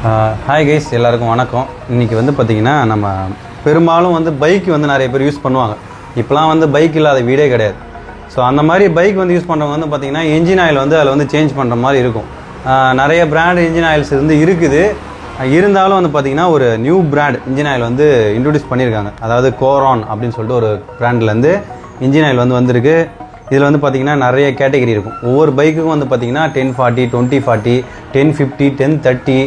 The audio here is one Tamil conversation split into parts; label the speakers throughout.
Speaker 1: ஹாய் கைஸ், எல்லாருக்கும் வணக்கம். இன்றைக்கி வந்து பார்த்திங்கன்னா நம்ம பெரும்பாலும் வந்து பைக் வந்து நிறைய பேர் யூஸ் பண்ணுவாங்க. இப்போலாம் வந்து பைக் இல்லாத வீடே கிடையாது. ஸோ அந்த மாதிரி பைக் வந்து யூஸ் பண்ணுறவங்க வந்து பார்த்திங்கன்னா இன்ஜின் ஆயில் வந்து அதில் வந்து சேஞ்ச் பண்ணுற மாதிரி இருக்கும். நிறைய பிராண்ட் இன்ஜின் ஆயில்ஸ் இருக்குது. இருந்தாலும் வந்து பார்த்திங்கன்னா ஒரு நியூ பிராண்ட் இன்ஜின் ஆயில் வந்து இன்ட்ரடியூஸ் பண்ணியிருக்காங்க. அதாவது கோரான் அப்படின்னு சொல்லிட்டு ஒரு பிராண்ட்லேருந்து இன்ஜின் ஆயில் வந்து வந்திருக்கு. இதில் வந்து பார்த்திங்கன்னா நிறைய கேட்டகரி இருக்கும். ஒவ்வொரு பைக்குக்கும் வந்து பார்த்திங்கன்னா 1040, 2040, 1050, 1030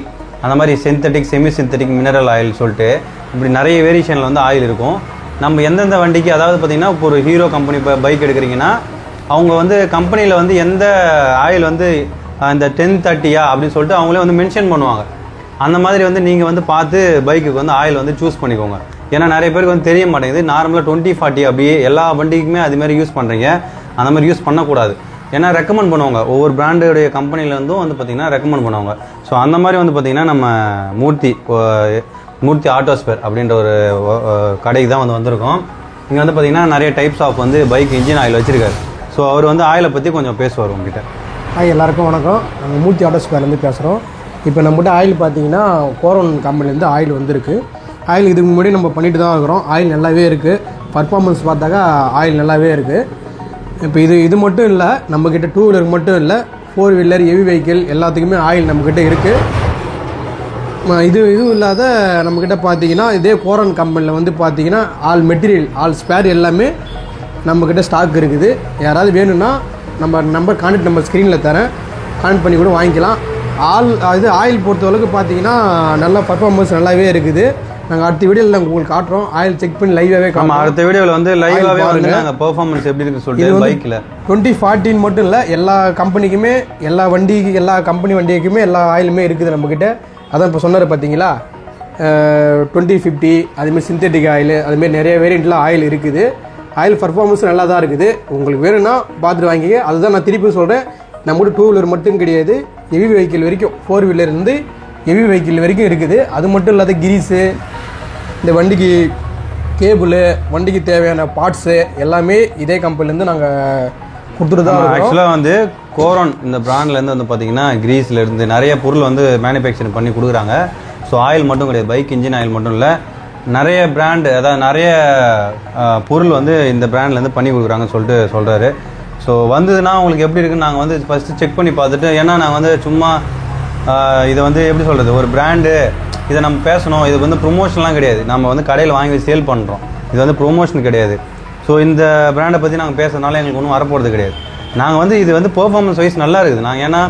Speaker 1: அந்த மாதிரி synthetic, semi synthetic, mineral oil சொல்லிட்டு இப்படி நிறைய வேரியேஷனில் வந்து ஆயில் இருக்கும். நம்ம எந்தெந்த வண்டிக்கு, அதாவது பார்த்திங்கன்னா இப்போ ஒரு ஹீரோ கம்பெனி பைக் எடுக்கிறீங்கன்னா அவங்க வந்து கம்பெனியில் வந்து எந்த ஆயில் வந்து இந்த 1030 அப்படின்னு சொல்லிட்டு அவங்களே வந்து மென்ஷன் பண்ணுவாங்க. அந்த மாதிரி வந்து நீங்கள் வந்து பார்த்து பைக்குக்கு வந்து ஆயில் வந்து சூஸ் பண்ணிக்கோங்க. ஏன்னா நிறைய பேருக்கு வந்து தெரிய மாட்டேங்குது. நார்மலாக 2040 அப்படியே எல்லா வண்டிக்குமே அதுமாதிரி யூஸ் பண்ணுறீங்க. அந்த மாதிரி யூஸ் பண்ணக்கூடாது. ஏன்னா ரெக்கமெண்ட் பண்ணுவாங்க, ஒவ்வொரு பிராண்டுடைய கம்பெனிலேருந்தும் வந்து பார்த்திங்கன்னா ரெக்கமெண்ட் பண்ணுவாங்க. ஸோ அந்த மாதிரி வந்து பார்த்திங்கன்னா நம்ம மூர்த்தி ஆட்டோஸ்பேர் அப்படின்ற ஒரு கடைக்கு தான் வந்து வந்திருக்கோம். இங்கே வந்து பார்த்திங்கன்னா நிறைய டைப்ஸ் ஆஃப் வந்து பைக் இன்ஜின் ஆயில் வச்சுருக்காரு. ஸோ அவர் வந்து ஆயிலை பற்றி கொஞ்சம் பேசுவார் உங்ககிட்ட.
Speaker 2: ஹாய், எல்லாருக்கும் வணக்கம். நாங்கள் மூர்த்தி ஆட்டோஸ்பேர்லேருந்து பேசுகிறோம். இப்போ நம்மகிட்ட ஆயில் பார்த்தீங்கன்னா கோரான் கம்பெனிலேருந்து ஆயில் வந்திருக்கு. ஆயில் இதுக்கு முன்னாடி நம்ம பண்ணிட்டு தான் இருக்கிறோம். ஆயில் நல்லாவே இருக்குது. பர்ஃபார்மன்ஸ் பார்த்தாக்கா ஆயில் நல்லாவே இருக்குது. இப்போ இது மட்டும் இல்லை, நம்மக்கிட்ட 2 வீலருக்கு மட்டும் இல்லை, 4 வீலர், ஹெவி வெஹிக்கிள் எல்லாத்துக்குமே ஆயில் நம்மக்கிட்ட இருக்குது. இதுவும் இல்லாத நம்மக்கிட்ட பார்த்தீங்கன்னா இதே கோரான் கம்பெனியில் வந்து பார்த்தீங்கன்னா ஆல் மெட்டீரியல், ஆல் ஸ்பேர் எல்லாமே நம்மக்கிட்ட ஸ்டாக் இருக்குது. யாராவது வேணும்னா நம்ம நம்பர் கான்டெக்ட் நம்பர் ஸ்க்ரீனில் தரேன், கான்டெக்ட் பண்ணி கூட வாங்கிக்கலாம். ஆயில் பொறுத்தளவுக்கு பார்த்தீங்கன்னா நல்லா பர்ஃபார்மன்ஸ் நல்லாவே இருக்குது. நாங்கள் அடுத்த வீடியோவில் உங்களுக்கு காட்டுறோம். ஆயில் செக் பண்ணி லைவாகவே காட்டுறோம். அடுத்த வீடியோவில் வந்து லைவாகவே வந்து நாங்கள் பெர்ஃபார்மன்ஸ் எப்படி இருக்குன்னு சொல்லிட்டு பைக்கில் 2014 மட்டும் இல்லை, எல்லா கம்பெனிக்குமே, எல்லா வண்டிக்கு, எல்லா கம்பெனி வண்டிக்குமே எல்லா ஆயிலுமே இருக்குது நம்மக்கிட்ட. அதான் இப்போ சொன்னார் பார்த்தீங்களா, 2050 அதுமாரி சிந்தட்டிக் ஆயில், அதுமாரி நிறைய வேரியண்ட்லாம் ஆயில் இருக்குது. ஆயில் பர்ஃபார்மன்ஸ் நல்லா தான் இருக்குது. உங்களுக்கு வேணும்னா பார்த்துட்டு வாங்கிக்க. அதுதான் நான் திருப்பி சொல்கிறேன், நம்மகிட்ட 2 வீலர் மட்டும் கிடையாது, ஹெவி வெஹிக்கிள் வரைக்கும் 4 வீலர்லேருந்து ஹெவி வெஹிக்கிள் வரைக்கும் இருக்குது. அது மட்டும் இல்லாத கிரீஸு, இந்த வண்டிக்கு கேபிள், வண்டிக்கு தேவையான பார்ட்ஸு எல்லாமே இதே கம்பெனிலேருந்து நாங்கள் கொடுத்துட்டு தான் இருக்கோம்.
Speaker 1: ஆக்சுவலாக வந்து கோரான் இந்த பிராண்ட்லேருந்து வந்து பார்த்திங்கன்னா கிரீஸ்லேருந்து நிறைய பொருள் வந்து மேனுஃபேக்சரிங் பண்ணி கொடுக்குறாங்க. ஸோ ஆயில் மட்டும் கிடையாது, பைக் இன்ஜின் ஆயில் மட்டும் இல்லை, நிறைய பிராண்டு, அதாவது நிறைய பொருள் வந்து இந்த பிராண்ட்லேருந்து பண்ணி கொடுக்குறாங்கன்னு சொல்லிட்டு சொல்கிறாரு. ஸோ வந்ததுன்னா உங்களுக்கு எப்படி இருக்குன்னு நாங்கள் வந்து ஃபஸ்ட்டு செக் பண்ணி பார்த்துட்டு, ஏன்னா நாங்கள் வந்து சும்மா இதை வந்து எப்படி சொல்கிறது, ஒரு பிராண்டு இதை நம்ம பேசணும், இது வந்து ப்ரொமோஷன்லாம் கிடையாது. நம்ம வந்து கடையில் வாங்கி சேல் பண்ணுறோம், இது வந்து ப்ரொமோஷன் கிடையாது. ஸோ இந்த பிராண்டை பற்றி நாங்கள் பேசுறதுனால எங்களுக்கு ஒன்றும் வரப்போகிறது கிடையாது. நாங்கள் வந்து இது வந்து பெர்ஃபார்மன்ஸ் வைஸ் நல்லா இருக்குது. நாங்கள் ஏன்னா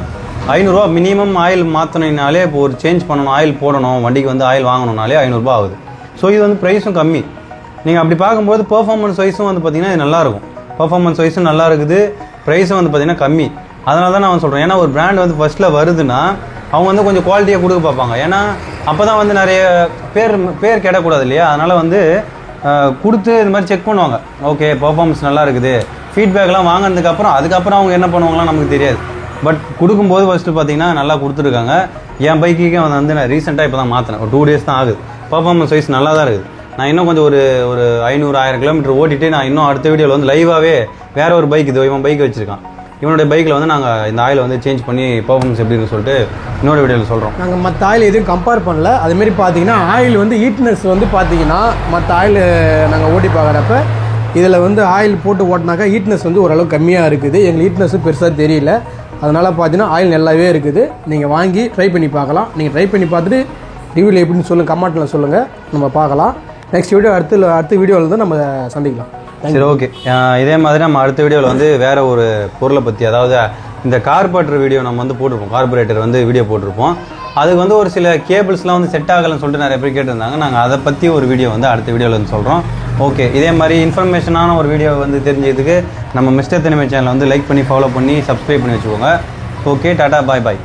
Speaker 1: 500 ரூபா மினிமம் ஆயில் மாற்றணுனாலே, இப்போ ஒரு சேஞ்ச் பண்ணணும், ஆயில் போடணும், வண்டிக்கு வந்து ஆயில் வாங்கணுனாலே 500 ரூபா ஆகுது. ஸோ இது வந்து ப்ரைஸும் கம்மி. நீங்கள் அப்படி பார்க்கும்போது பெர்ஃபார்மன்ஸ் வைஸும் வந்து பார்த்திங்கன்னா இது நல்லாயிருக்கும். பெர்ஃபார்மன்ஸ் வைஸும் நல்லா இருக்குது, ப்ரைஸும் வந்து பார்த்திங்கன்னா கம்மி. அதனால தான் நான் சொல்கிறேன், ஏன்னா ஒரு பிராண்ட் வந்து ஃபஸ்ட்டில் வருதுன்னா அவங்க வந்து கொஞ்சம் குவாலிட்டியாக கொடுக்க பார்ப்பாங்க. ஏன்னா அப்போ தான் வந்து நிறைய பேர் கிடக்கூடாது இல்லையா. அதனால் வந்து கொடுத்து இது மாதிரி செக் பண்ணுவாங்க. ஓகே, பர்ஃபார்மன்ஸ் நல்லா இருக்குது, ஃபீட்பேக்லாம் வாங்கினதுக்கப்புறம் அதுக்கப்புறம் அவங்க என்ன பண்ணுவாங்களாம் நமக்கு தெரியாது. பட் கொடுக்கும்போது ஃபஸ்ட்டு பார்த்தீங்கன்னா நல்லா கொடுத்துருக்காங்க. என் பைக்குக்கே வந்து நான் ரீசெண்டாக இப்போ தான் மாற்றினேன், ஒரு 2 days தான் ஆகுது. பர்ஃபார்மன்ஸ் வைஸ் நல்லா தான் இருக்குது. நான் இன்னும் கொஞ்சம் ஒரு 500-1000 கிலோமீட்டர் ஓட்டிட்டு நான் இன்னும் அடுத்த வீடியோவில் வந்து லைவாகவே வேறு ஒரு பைக், இது இவன் பைக் வச்சுருக்கான், இவனுடைய பைக்கில் வந்து நாங்கள் இந்த ஆயில் வந்து சேஞ்ச் பண்ணி பர்ஃபார்மன்ஸ் எப்படி இருக்குன்னு சொல்லிட்டு இன்னொரு வீடியோவில் சொல்கிறோம்.
Speaker 2: நாங்கள் மற்ற ஆயில் எதுவும் கம்பேர் பண்ணல. அதுமாரி பார்த்தீங்கன்னா ஆயில் வந்து ஹீட்னஸ் வந்து பார்த்தீங்கன்னா மற்ற ஆயில் நாங்கள் ஓட்டி பார்க்குறப்ப இதில் வந்து ஆயில் போட்டு ஓட்டினாக்கா ஹீட்னஸ் வந்து ஓரளவு கம்மியாக இருக்குது. எங்களுக்கு ஹீட்னஸும் பெருசாக தெரியல. அதனால் பார்த்தீங்கன்னா ஆயில் நல்லாவே இருக்குது. நீங்கள் வாங்கி ட்ரை பண்ணி பார்க்கலாம். நீங்கள் ட்ரை பண்ணி பார்த்துட்டு ரிவ்யூவில் எப்படின்னு சொல்லுங்கள், கமெண்ட்டில் சொல்லுங்கள், நம்ம பார்க்கலாம். நெக்ஸ்ட் வீடியோ அடுத்த வீடியோவில் தான் நம்ம சந்திக்கலாம்.
Speaker 1: சரி, ஓகே. இதே மாதிரி நம்ம அடுத்த வீடியோவில் வந்து வேறு ஒரு பொருளை பற்றி, அதாவது இந்த கார்பரேட்டர் வீடியோ நம்ம வந்து போட்டிருப்போம், கார்பரேட்டர் வந்து வீடியோ போட்டிருப்போம். அதுக்கு வந்து ஒரு சில கேபிள்ஸ்லாம் வந்து செட் ஆகலைன்னு சொல்லிட்டு நிறைய பேர் கேட்டிருந்தாங்க. நாங்கள் அதை பற்றி ஒரு வீடியோ வந்து அடுத்த வீடியோவில் வந்து சொல்கிறோம். ஓகே, இதே மாதிரி இன்ஃபர்மேஷனான ஒரு வீடியோ வந்து தெரிஞ்சதுக்கு நம்ம மிஸ்டர் தனிமை சேனலை வந்து லைக் பண்ணி, ஃபாலோ பண்ணி, சப்ஸ்கிரைப் பண்ணி வச்சுக்கோங்க. ஓகே, டாடா, பாய் பாய்.